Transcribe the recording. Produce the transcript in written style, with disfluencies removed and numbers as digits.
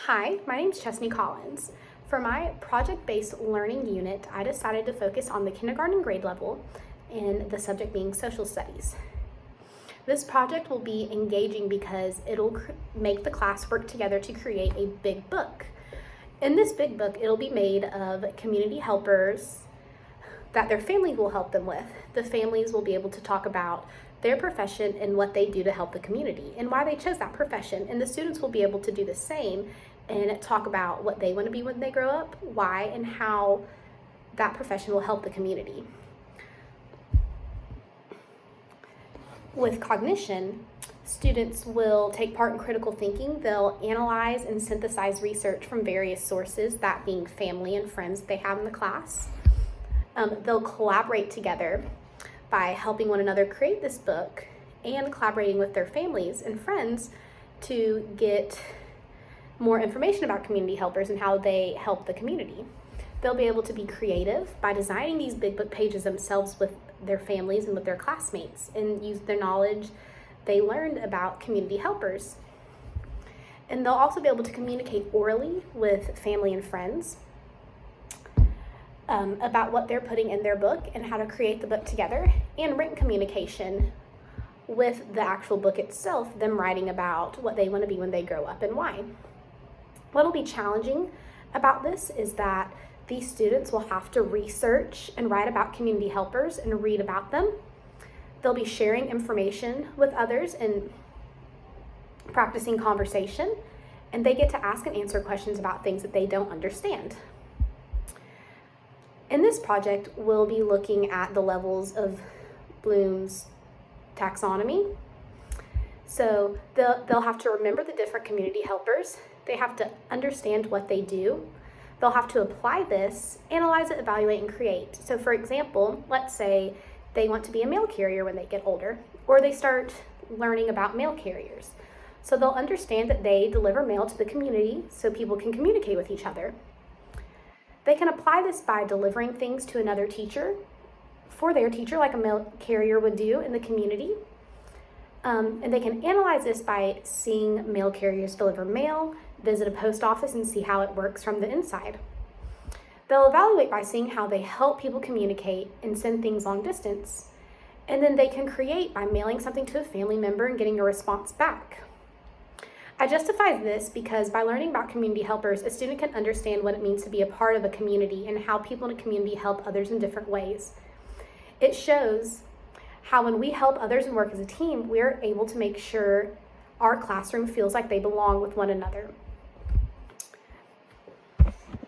Hi, my name is Chesney Collins. For my project-based learning unit, I decided to focus on the kindergarten grade level and the subject being social studies. This project will be engaging because it'll make the class work together to create a big book. In this big book, it'll be made of community helpers that their family will help them with. The families will be able to talk about their profession and what they do to help the community and why they chose that profession. And the students will be able to do the same and talk about what they want to be when they grow up, why, and how that profession will help the community. With cognition, students will take part in critical thinking. They'll analyze and synthesize research from various sources, that being family and friends they have in the class. They'll collaborate together by helping one another create this book and collaborating with their families and friends to get more information about community helpers and how they help the community. They'll be able to be creative by designing these big book pages themselves with their families and with their classmates and use their knowledge they learned about community helpers. And they'll also be able to communicate orally with family and friends about what they're putting in their book and how to create the book together, and written communication with the actual book itself, them writing about what they want to be when they grow up and why. What'll be challenging about this is that these students will have to research and write about community helpers and read about them. They'll be sharing information with others and practicing conversation, and they get to ask and answer questions about things that they don't understand. In this project, we'll be looking at the levels of Bloom's taxonomy. So they'll have to remember the different community helpers. They have to understand what they do. They'll have to apply this, analyze it, evaluate, and create. So for example, let's say they want to be a mail carrier when they get older, or they start learning about mail carriers. So they'll understand that they deliver mail to the community so people can communicate with each other. They can apply this by delivering things to another teacher, for their teacher, like a mail carrier would do in the community. And they can analyze this by seeing mail carriers deliver mail, visit a post office, and see how it works from the inside. They'll evaluate by seeing how they help people communicate and send things long distance. And then they can create by mailing something to a family member and getting a response back. I justify this because by learning about community helpers, a student can understand what it means to be a part of a community and how people in a community help others in different ways. It shows how when we help others and work as a team, we're able to make sure our classroom feels like they belong with one another.